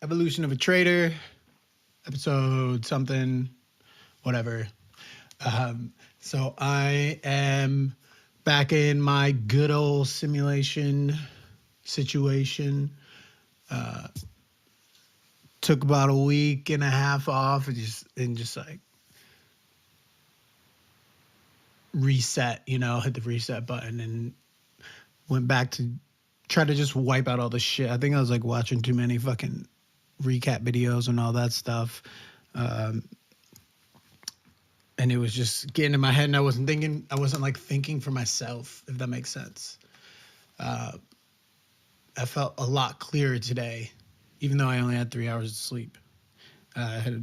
Evolution of a Trader, episode something, whatever. So I am back in my good old simulation situation. Took about a week and a half off and just like reset, hit the reset button and went back to try to just wipe out all the shit. I think I was like watching too many fucking recap videos and all that stuff. And it was just getting in my head and I wasn't like thinking for myself, if that makes sense. I felt a lot clearer today, even though I only had 3 hours of sleep.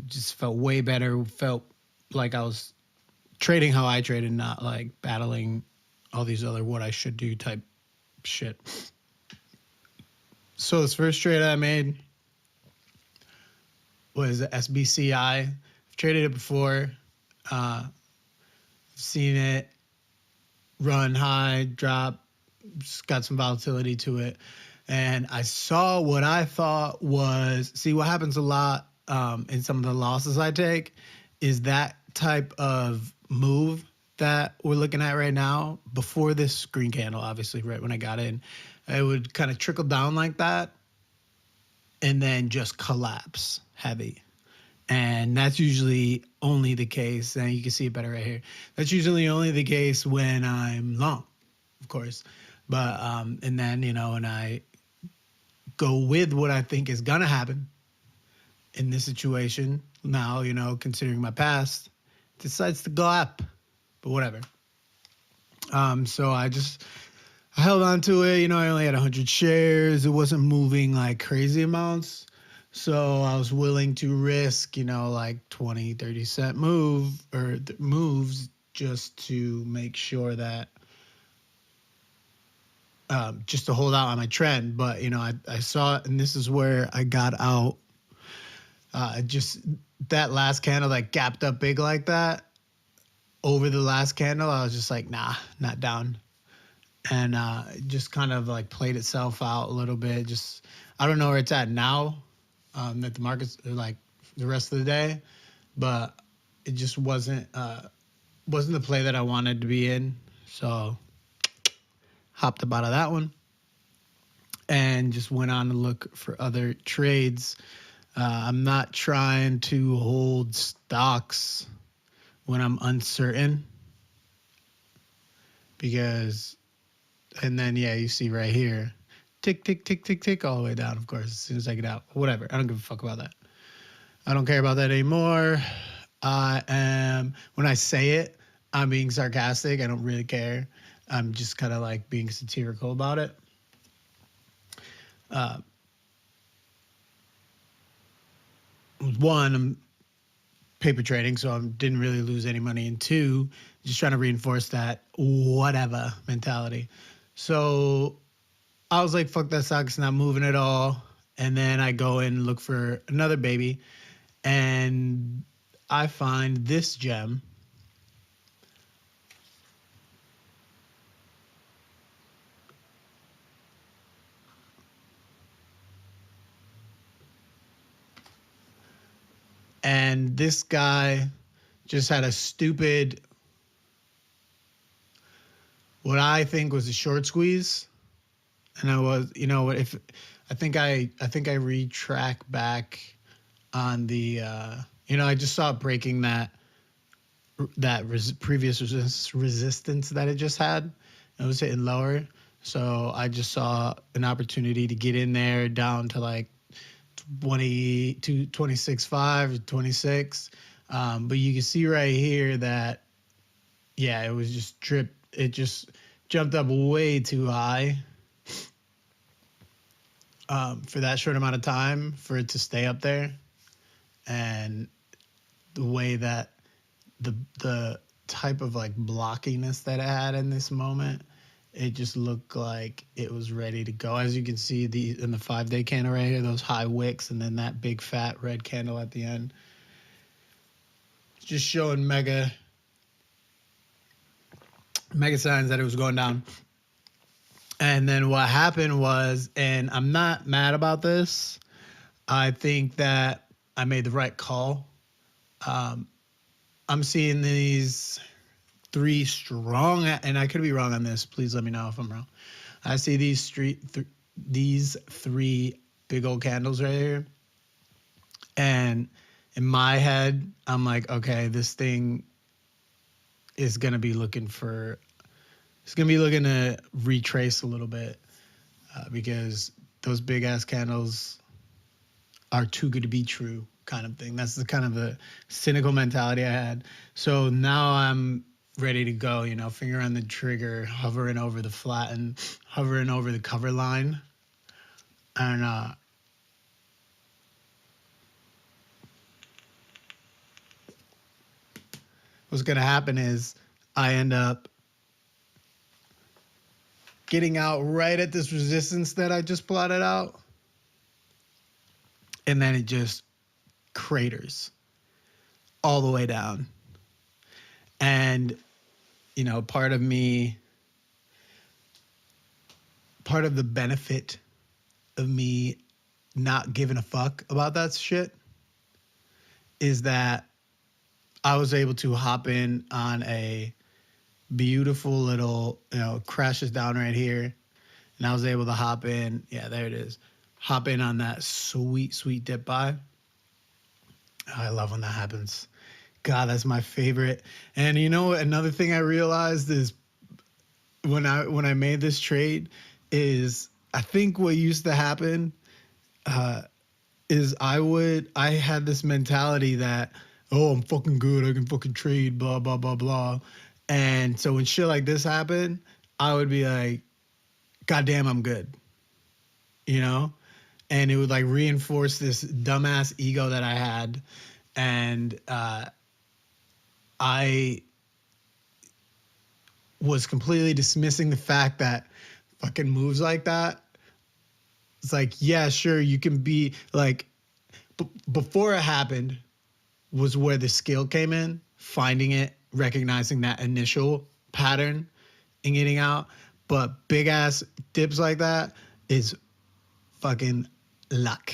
Just felt way better. Felt like I was trading how I trade and not like battling all these other what I should do type shit. So this first trade I made was the SBCI. I've traded it before. Seen it run high, drop, just got some volatility to it. And I saw what I thought was, see what happens a lot in some of the losses I take is that type of move that we're looking at right now before this green candle, obviously, right when I got in, it would kind of trickle down like that and then just collapse heavy. And that's usually only the case, and you can see it better right here. That's usually only the case when I'm long, of course. But, and then, when I go with what I think is going to happen in this situation, now, considering my past, decides to go up, but whatever. So I held on to it. I only had 100 shares. It wasn't moving like crazy amounts. So I was willing to risk, like 20, 30 cent moves just to make sure that, just to hold out on my trend. But, I saw it and this is where I got out. Just that last candle that gapped up big like that over the last candle, I was just like, nah, not down. And it just kind of like played itself out a little bit. I don't know where it's at now. That the markets like the rest of the day, but it just wasn't the play that I wanted to be in. So hopped up out of that one and just went on to look for other trades. I'm not trying to hold stocks when I'm uncertain because, and then, yeah, you see right here, tick, tick, tick, tick, tick, all the way down, of course, as soon as I get out. Whatever. I don't give a fuck about that. I don't care about that anymore. When I say it, I'm being sarcastic. I don't really care. I'm just kind of like being satirical about it. One, I'm paper trading, so I didn't really lose any money. And two, just trying to reinforce that whatever mentality. So I was like, fuck that stock, it's not moving at all. And then I go in and look for another baby. And I find this gem. And this guy just had a stupid, what I think was a short squeeze. And I was, I think I retrack back on the, I just saw it breaking that previous resistance that it just had. It was hitting lower. So I just saw an opportunity to get in there down to like 26.5, 26. But you can see right here that, yeah, it was just tripped. It just jumped up way too high. For that short amount of time for it to stay up there. And the way that the type of like blockiness that it had in this moment, it just looked like it was ready to go. As you can see in the 5-day candle right here, those high wicks and then that big fat red candle at the end. Just showing mega signs that it was going down. And then what happened was, and I'm not mad about this, I think that I made the right call. Um, I'm seeing these three strong, and I could be wrong on this. Please let me know if I'm wrong. I see these three big old candles right here, and in my head, I'm like, okay, this thing is gonna be looking for. It's gonna be looking to retrace a little bit because those big ass candles are too good to be true, kind of thing. That's the kind of the cynical mentality I had. So now I'm ready to go, finger on the trigger, hovering over the flatten, hovering over the cover line. And what's going to happen is I end up getting out right at this resistance that I just plotted out. And then it just craters all the way down. And, part of me, part of the benefit of me not giving a fuck about that shit is that I was able to hop in on a beautiful little, crashes down right here. And I was able to hop in. Yeah, there it is. Hop in on that sweet, sweet dip buy. Oh, I love when that happens. God, that's my favorite. And another thing I realized is when I made this trade is I think what used to happen uh, is I had this mentality that, oh, I'm fucking good, I can fucking trade, blah blah blah blah. And so when shit like this happened, I would be like, God damn, I'm good. You know? And it would like reinforce this dumbass ego that I had. And I was completely dismissing the fact that fucking moves like that. It's like, yeah, sure, you can be like, before it happened was where the skill came in, finding it, recognizing that initial pattern and getting out. But big ass dips like that is fucking luck.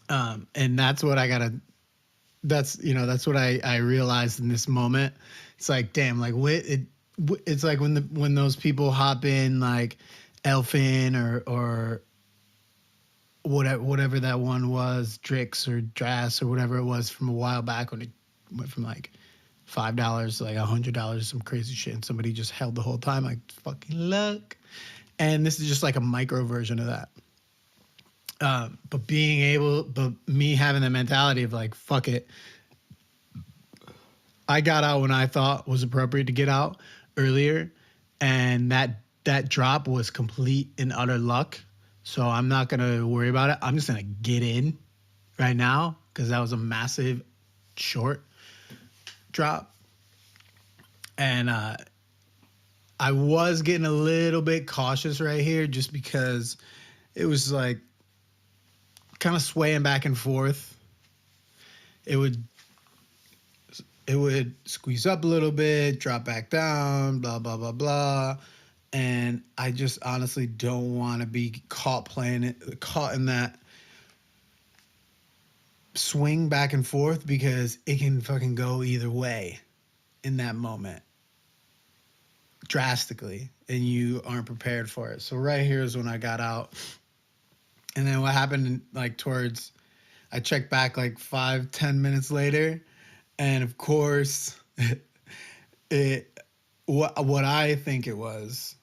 And that's what I gotta. That's what I realized in this moment. It's like, damn, like it's like when those people hop in like Elfin or whatever that one was, Drix or Drass or whatever it was from a while back when it went from like $5 to like $100, some crazy shit, and somebody just held the whole time, like fucking luck. And this is just like a micro version of that. But me having the mentality of like, fuck it. I got out when I thought was appropriate to get out earlier, and that drop was complete and utter luck. So I'm not gonna worry about it. I'm just gonna get in right now because that was a massive short drop, and I was getting a little bit cautious right here just because it was like kind of swaying back and forth. It would squeeze up a little bit, drop back down, blah blah blah blah. And I just honestly don't want to be caught in that swing back and forth because it can fucking go either way in that moment drastically, and you aren't prepared for it. So right here is when I got out. And then what happened, like towards, I checked back like 5-10 minutes later, and of course, it what I think it was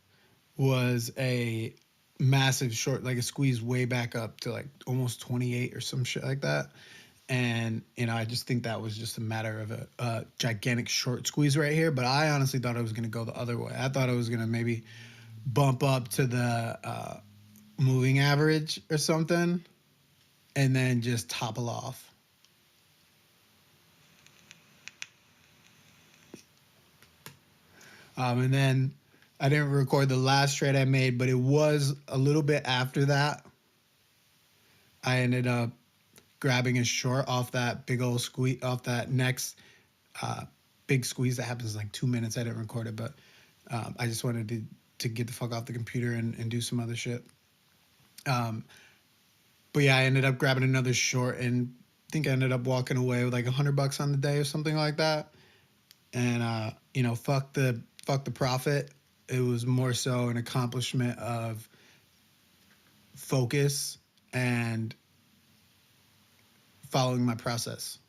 a massive short, like a squeeze way back up to like almost 28 or some shit like that. And I just think that was just a matter of a gigantic short squeeze right here. But I honestly thought it was going to go the other way. I thought it was going to maybe bump up to the moving average or something, and then just topple off. And then I didn't record the last trade I made, but it was a little bit after that. I ended up grabbing a short off that big old squeeze, off that next big squeeze that happens in like 2 minutes. I didn't record it, but I just wanted to get the fuck off the computer and do some other shit. Um, But yeah, I ended up grabbing another short, and I think I ended up walking away with like $100 on the day or something like that. And fuck the profit. It was more so an accomplishment of focus and following my process.